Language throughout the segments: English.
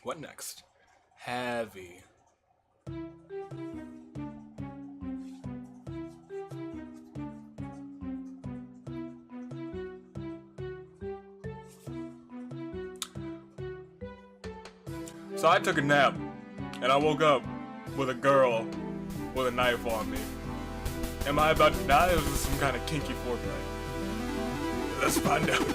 What next? Heavy. So I took a nap, and I woke up with a girl with a knife on me. Am I about to die, or is this some kind of kinky foreplay? Let's find out.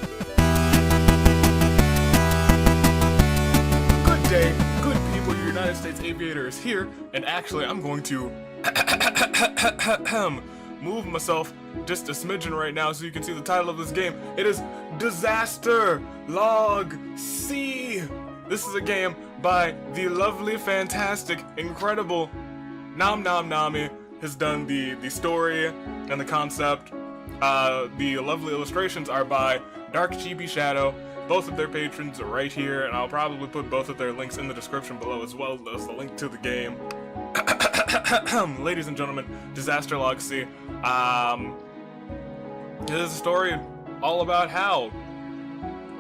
Good day, good people. Your United States Aviator is here, and actually, I'm going to move myself just a smidgen right now so you can see the title of this game. It is Disaster Log C. This is a game by the lovely, fantastic, incredible Nom Nom Nami. Has done the story and the concept. The lovely illustrations are by Dark Chibi Shadow. Both of their patrons are right here, and I'll probably put both of their links in the description below as well as the link to the game. Ladies and gentlemen, Disaster Log C. It is a story all about how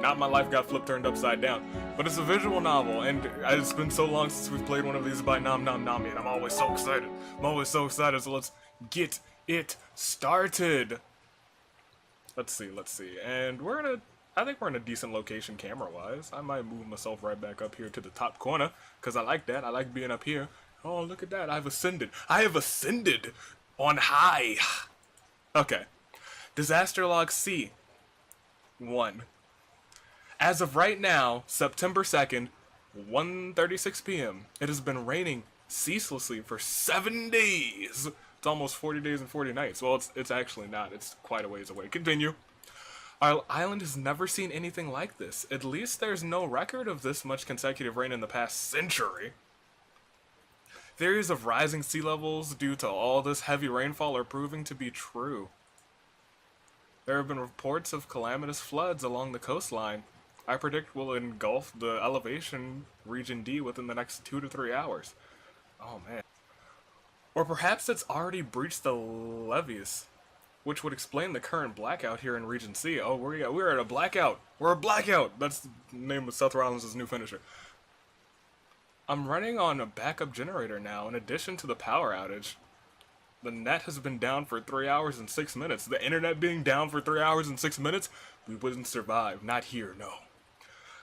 not my life got turned upside down. But it's a visual novel, and it's been so long since we've played one of these by Nom Nom Nami, and I'm always so excited. So let's get it started. Let's see. And I think we're in a decent location camera-wise. I might move myself right back up here to the top corner, because I like that. I like being up here. Oh, look at that. I've ascended. I have ascended on high. Okay. Disaster Log C. 1. As of right now, September 2nd, 1:36 p.m., it has been raining ceaselessly for 7 days. It's almost 40 days and 40 nights. Well, it's actually not. It's quite a ways away. Continue. Our island has never seen anything like this. At least there's no record of this much consecutive rain in the past century. Theories of rising sea levels due to all this heavy rainfall are proving to be true. There have been reports of calamitous floods along the coastline. I predict will engulf the elevation region D within the next 2 to 3 hours. Oh man. Or perhaps it's already breached the levees, which would explain the current blackout here in Region C. Oh, we're at a blackout. We're a blackout. That's the name of Seth Rollins' new finisher. I'm running on a backup generator now in addition to the power outage. The net has been down for 3 hours and 6 minutes. The internet being down for 3 hours and 6 minutes? We wouldn't survive. Not here, no.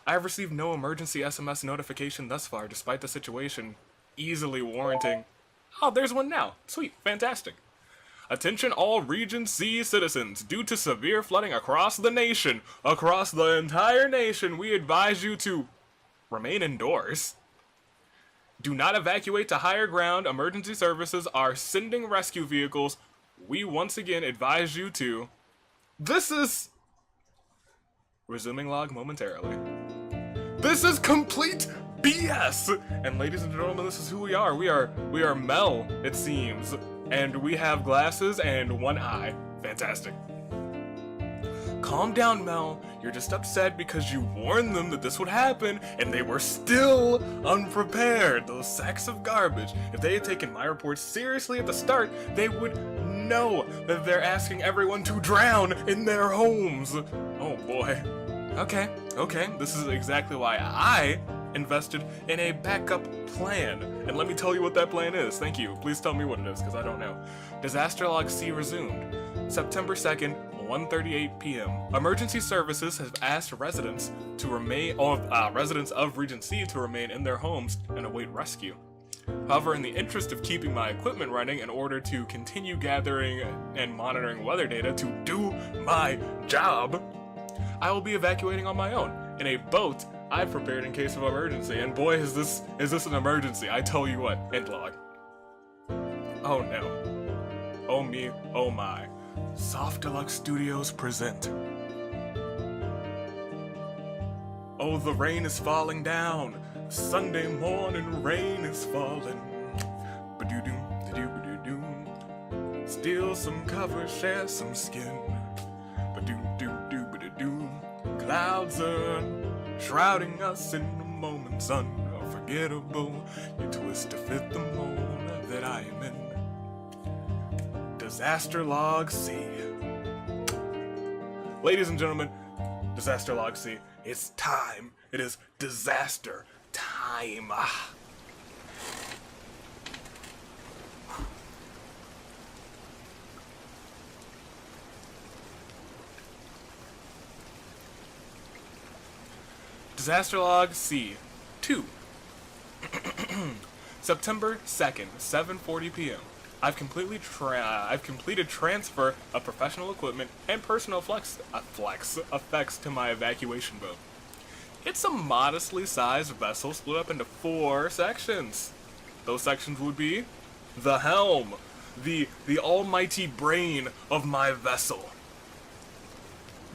I have received no emergency SMS notification thus far, despite the situation easily warranting... Oh, there's one now. Sweet. Fantastic. Attention all Region C citizens. Due to severe flooding across the nation, across the entire nation, we advise you to remain indoors. Do not evacuate to higher ground. Emergency services are sending rescue vehicles. We once again advise you to... This is... Resuming log momentarily. This is complete BS! And ladies and gentlemen, this is who we are. We are Mel, it seems. And we have glasses and one eye. Fantastic. Calm down, Mel. You're just upset because you warned them that this would happen, and they were still unprepared. Those sacks of garbage. If they had taken my report seriously at the start, they would know that they're asking everyone to drown in their homes. Oh boy. Okay. This is exactly why I invested in a backup plan. And let me tell you what that plan is. Thank you. Please tell me what it is, because I don't know. Disaster Log C resumed. September 2nd, 1:38 p.m. Emergency services have asked residents to remain, residents of Region C to remain in their homes and await rescue. However, in the interest of keeping my equipment running in order to continue gathering and monitoring weather data to do my job, I will be evacuating on my own in a boat I've prepared in case of emergency. And boy, is this an emergency! I tell you what. End log. Oh no. Oh me. Oh my. Soft Deluxe Studios present. Oh, the rain is falling down. Sunday morning rain is falling. Ba-doo-doo, ba-doo-ba-doo-doo. Steal some cover, share some skin. Ba-doo-doo-doo-ba-doo-doo. Clouds are shrouding us in a moment's unforgettable. You twist to fit the mold that I am in. Disaster Log C. Ladies and gentlemen, Disaster Log C. It's time. It is disaster time. time. Disaster log C. 2. September 2nd, 7:40 p.m. I've completed transfer of professional equipment and personal effects to my evacuation boat. It's a modestly sized vessel split up into 4 sections. Those sections would be the helm, the almighty brain of my vessel.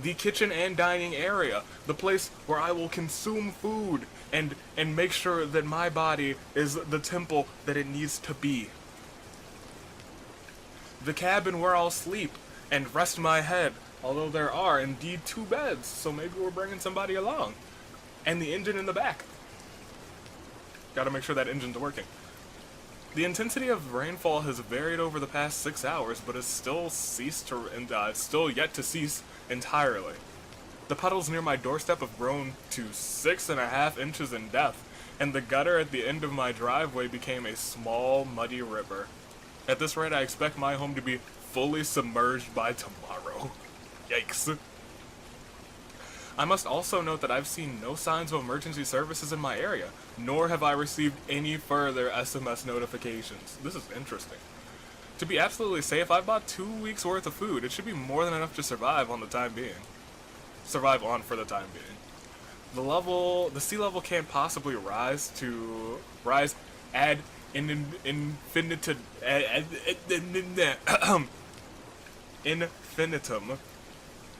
The kitchen and dining area, the place where I will consume food and make sure that my body is the temple that it needs to be. The cabin where I'll sleep and rest my head, although there are indeed 2 beds, so maybe we're bringing somebody along. And the engine in the back. Gotta make sure that engine's working. The intensity of rainfall has varied over the past 6 hours, but has still still yet to cease entirely. The puddles near my doorstep have grown to 6.5 inches in depth, and the gutter at the end of my driveway became a small, muddy river. At this rate, I expect my home to be fully submerged by tomorrow. Yikes. I must also note that I've seen no signs of emergency services in my area, nor have I received any further SMS notifications. This is interesting. To be absolutely safe, I bought 2 weeks worth of food. It should be more than enough to survive on for the time being. The sea level can't possibly rise ad infinitum. Infinitum.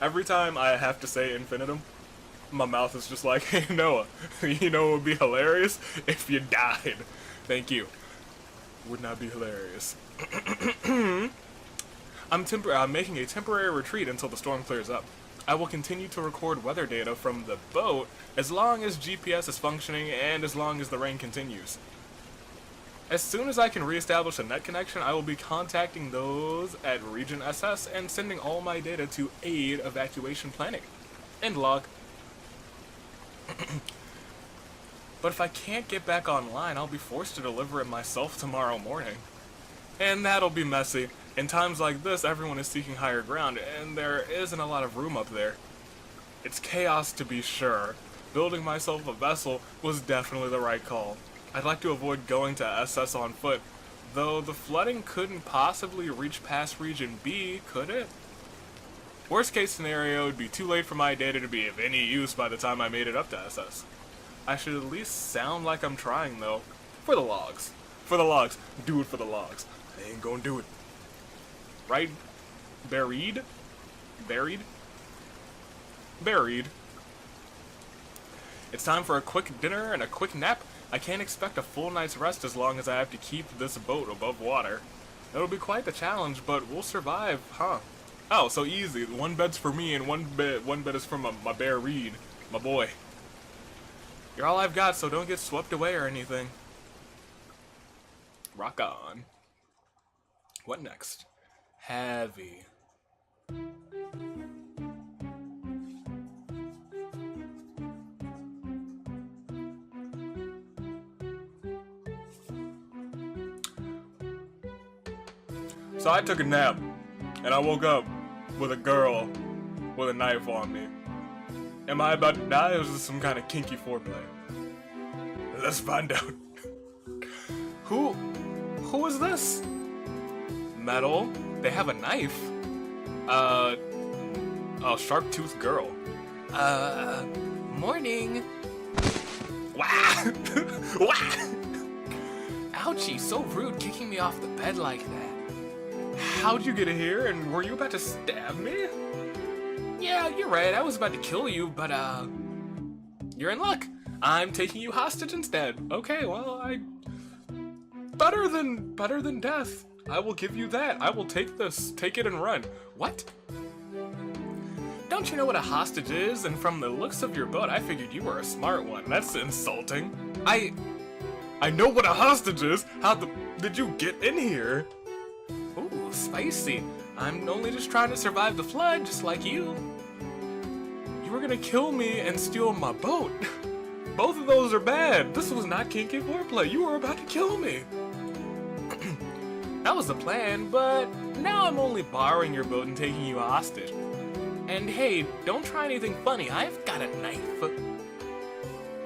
Every time I have to say infinitum, my mouth is just like, hey Noah, you know it would be hilarious if you died. Thank you. Would not be hilarious. I'm making a temporary retreat until the storm clears up. I will continue to record weather data from the boat as long as GPS is functioning and as long as the rain continues. As soon as I can reestablish a net connection, I will be contacting those at Region SS and sending all my data to aid evacuation planning. End log. But if I can't get back online, I'll be forced to deliver it myself tomorrow morning. And that'll be messy. In times like this, everyone is seeking higher ground, and there isn't a lot of room up there. It's chaos to be sure. Building myself a vessel was definitely the right call. I'd like to avoid going to SS on foot, though the flooding couldn't possibly reach past Region B, could it? Worst case scenario, it'd be too late for my data to be of any use by the time I made it up to SS. I should at least sound like I'm trying, though. For the logs. For the logs. Do it for the logs. I ain't gonna do it. Right? Buried? Buried? Buried. It's time for a quick dinner and a quick nap. I can't expect a full night's rest as long as I have to keep this boat above water. It'll be quite the challenge, but we'll survive, huh? Oh, so easy. 1 bed's for me and one bed is for my bear Reed, my boy. You're all I've got, so don't get swept away or anything. Rock on. What next? Heavy. So I took a nap, and I woke up with a girl with a knife on me. Am I about to die, or is this some kind of kinky foreplay? Let's find out. Who is this? Metal? They have a knife? Oh, sharp-toothed girl. Morning. Wah! Wah! Ouchie, so rude kicking me off the bed like that. How'd you get here, and were you about to stab me? Yeah, you're right, I was about to kill you, but, you're in luck. I'm taking you hostage instead. Okay, well, Better than death. I will give you that. I will take this. Take it and run. What? Don't you know what a hostage is? And from the looks of your boat, I figured you were a smart one. That's insulting. I know what a hostage is. How did you get in here? Ooh, spicy. I'm only just trying to survive the flood, just like you. You were gonna kill me and steal my boat. Both of those are bad. This was not kinky foreplay. You were about to kill me. That was the plan, but now I'm only borrowing your boat and taking you hostage. And hey, don't try anything funny. I've got a knife.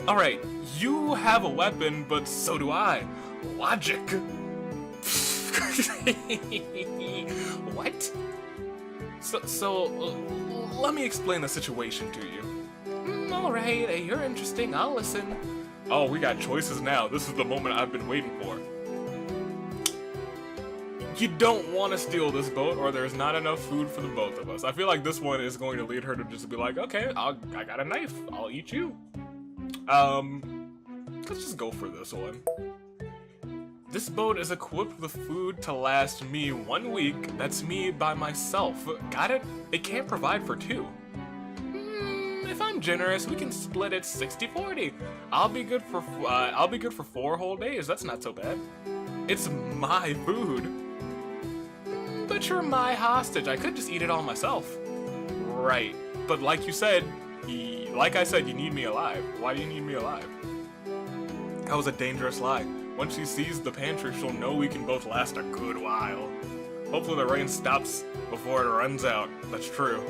Alright, you have a weapon, but so do I. Logic. What? So, let me explain the situation to you. Alright, you're interesting. I'll listen. Oh, we got choices now. This is the moment I've been waiting for. You don't want to steal this boat, or there's not enough food for the both of us. I feel like this one is going to lead her to just be like, okay, I got a knife. I'll eat you. Let's just go for this one. This boat is equipped with food to last me 1 week. That's me by myself. Got it? It can't provide for two. If I'm generous, we can split it 60-40. I'll be good for 4 whole days. That's not so bad. It's my food. But you're my hostage. I could just eat it all myself. Right. But like you said, like I said, you need me alive. Why do you need me alive? That was a dangerous lie. Once she sees the pantry, she'll know we can both last a good while. Hopefully the rain stops before it runs out. That's true.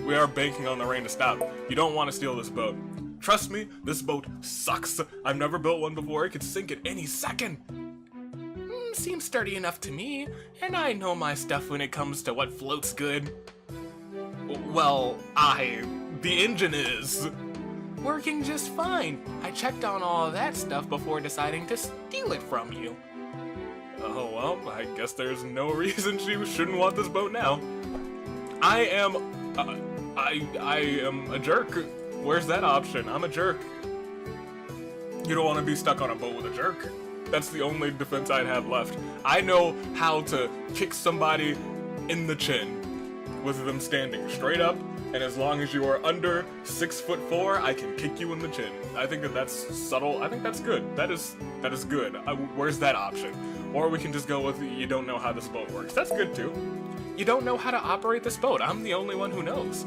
We are banking on the rain to stop. You don't want to steal this boat. Trust me, this boat sucks. I've never built one before. It could sink at any second. Seems sturdy enough to me, and I know my stuff when it comes to what floats good. Well, the engine is working just fine. I checked on all of that stuff before deciding to steal it from you. Oh well, I guess there's no reason she shouldn't want this boat now. I am a jerk. Where's that option? I'm a jerk. You don't want to be stuck on a boat with a jerk. That's the only defense I'd have left. I know how to kick somebody in the chin with them standing straight up, and as long as you are under 6'4", I can kick you in the chin. I think that's subtle. I think that's good. That is good. Where's that option? Or we can just go with you don't know how this boat works. That's good too. You don't know how to operate this boat. I'm the only one who knows.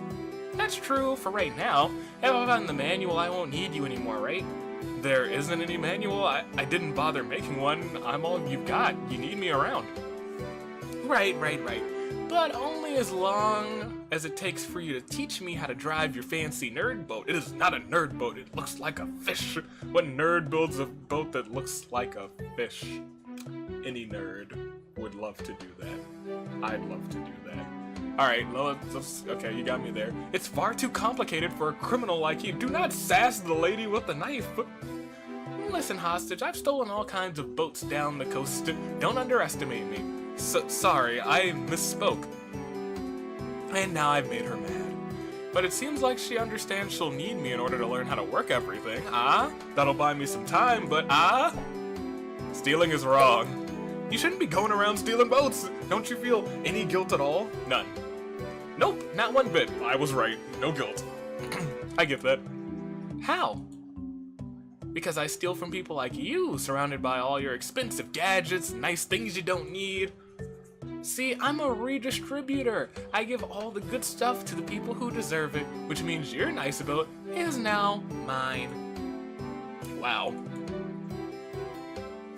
That's true for right now. If I'm on the manual, I won't need you anymore, right? There isn't any manual. I didn't bother making one. I'm all you've got. You need me around. Right. But only as long as it takes for you to teach me how to drive your fancy nerd boat. It is not a nerd boat. It looks like a fish. What nerd builds a boat that looks like a fish? Any nerd would love to do that. I'd love to do that. Alright, okay, you got me there. It's far too complicated for a criminal like you. Do not sass the lady with the knife. Listen, hostage, I've stolen all kinds of boats down the coast. Don't underestimate me. Sorry, I misspoke. And now I've made her mad. But it seems like she understands she'll need me in order to learn how to work everything. That'll buy me some time, but stealing is wrong. You shouldn't be going around stealing boats. Don't you feel any guilt at all? None. Nope, not one bit. I was right. No guilt. I get that. How? Because I steal from people like you, surrounded by all your expensive gadgets, nice things you don't need. See, I'm a redistributor. I give all the good stuff to the people who deserve it, which means your nice boat is now mine. Wow.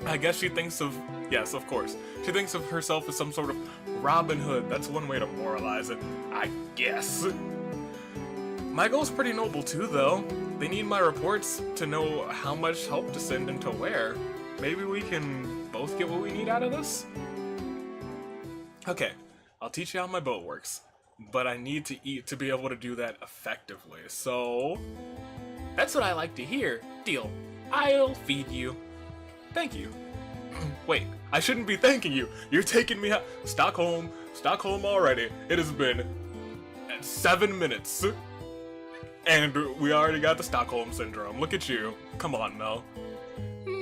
I guess she thinks of... Yes, of course. She thinks of herself as some sort of Robin Hood. That's one way to moralize it, I guess. My goal's pretty noble too, though. They need my reports to know how much help to send and to where. Maybe we can both get what we need out of this? Okay, I'll teach you how my boat works. But I need to eat to be able to do that effectively, so... That's what I like to hear. Deal. I'll feed you. Thank you. Wait, I shouldn't be thanking you. You're taking me out. Stockholm already. It has been 7 minutes. And we already got the Stockholm Syndrome. Look at you. Come on, Mel.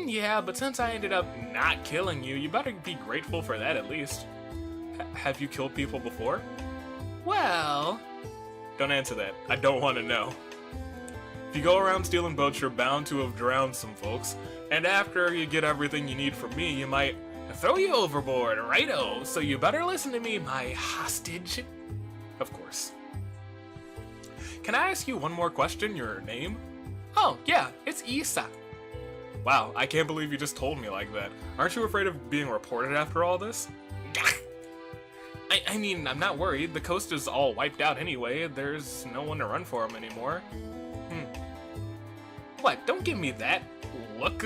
Yeah, but since I ended up not killing you, you better be grateful for that at least. Have you killed people before? Well... Don't answer that. I don't want to know. If you go around stealing boats, you're bound to have drowned some folks. And after you get everything you need from me, you might throw you overboard, righto. So you better listen to me, my hostage. Of course. Can I ask you one more question? Your name? Oh, yeah, it's Isa. Wow, I can't believe you just told me like that. Aren't you afraid of being reported after all this? I mean, I'm not worried. The coast is all wiped out anyway. There's no one to run for him anymore. What? Don't give me that look.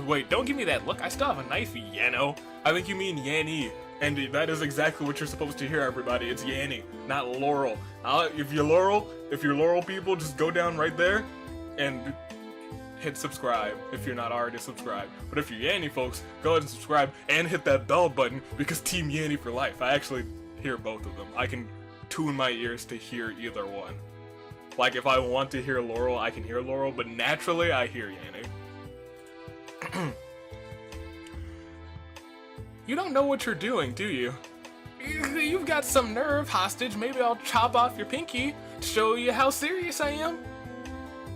Wait, don't give me that look. I still have a knife, Yano. I think you mean Yanni. And that is exactly what you're supposed to hear, everybody. It's Yanni, not Laurel. If you're Laurel people, just go down right there and hit subscribe if you're not already subscribed. But if you're Yanni folks, go ahead and subscribe and hit that bell button because Team Yanni for life. I actually hear both of them. I can tune my ears to hear either one. Like if I want to hear Laurel, I can hear Laurel, but naturally I hear Yanni. You don't know what you're doing, do you? You've got some nerve, hostage. Maybe I'll chop off your pinky to show you how serious I am.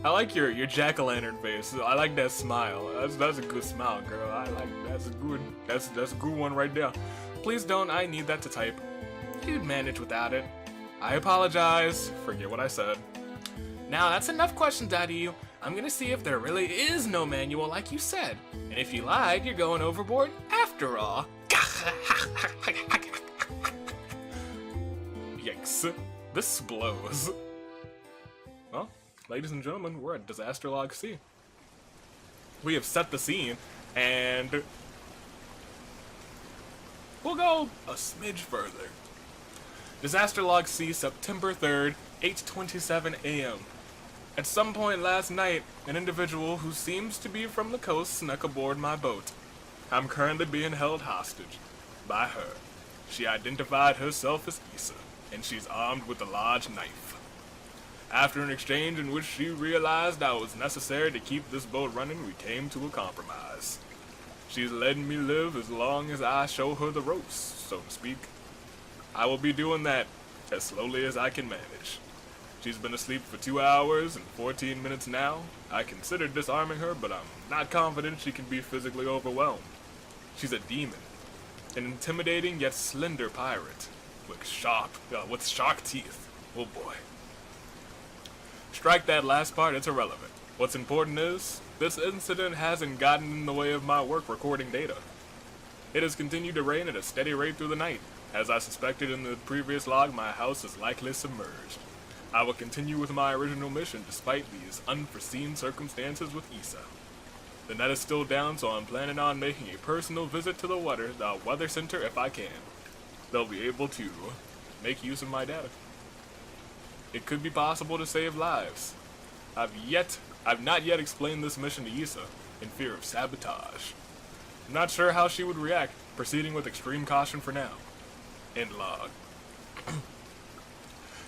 I like your jack-o'-lantern face. I like that smile. That's a good smile, girl. I like that's a good one right there. Please don't. I need that to type. You'd manage without it. I apologize. Forget what I said. Now that's enough questions out of you. I'm gonna see if there really is no manual like you said. And if you lied, you're going overboard after all. Yikes. This blows. Well, ladies and gentlemen, we're at Disaster Log C. We have set the scene, and we'll go a smidge further. Disaster Log C, September 3rd, 8:27 a.m. At some point last night, an individual who seems to be from the coast snuck aboard my boat. I'm currently being held hostage by her. She identified herself as Issa, and she's armed with a large knife. After an exchange in which she realized I was necessary to keep this boat running, we came to a compromise. She's letting me live as long as I show her the ropes, so to speak. I will be doing that as slowly as I can manage. She's been asleep for 2 hours and 14 minutes now. I considered disarming her, but I'm not confident she can be physically overwhelmed. She's a demon, an intimidating yet slender pirate, with shark teeth. Oh boy. Strike that last part, it's irrelevant. What's important is, this incident hasn't gotten in the way of my work recording data. It has continued to rain at a steady rate through the night. As I suspected in the previous log, my house is likely submerged. I will continue with my original mission despite these unforeseen circumstances with Issa. The net is still down, so I'm planning on making a personal visit to the weather center if I can. They'll be able to make use of my data. It could be possible to save lives. I've not yet explained this mission to Issa, in fear of sabotage. I'm not sure how she would react, proceeding with extreme caution for now. End log.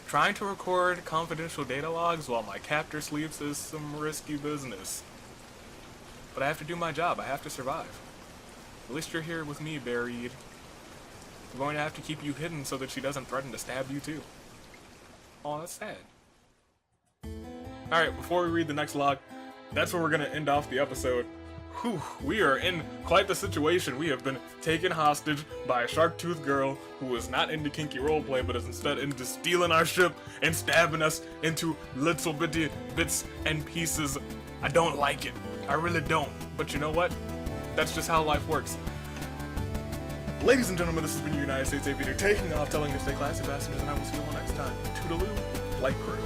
Trying to record confidential data logs while my captor sleeps is some risky business. But I have to do my job, I have to survive. At least you're here with me, Buried. I'm going to have to keep you hidden so that she doesn't threaten to stab you too. Oh, that's sad. Alright, before we read the next log, that's where we're gonna end off the episode. Whew, we are in quite the situation. We have been taken hostage by a shark-toothed girl who is not into kinky roleplay, but is instead into stealing our ship and stabbing us into little bitty bits and pieces. I don't like it. I really don't. But you know what? That's just how life works. Ladies and gentlemen, this has been your United States Aviator taking off, telling you to stay classy, passengers, and I will see you all next time. Toodaloo, flight crew.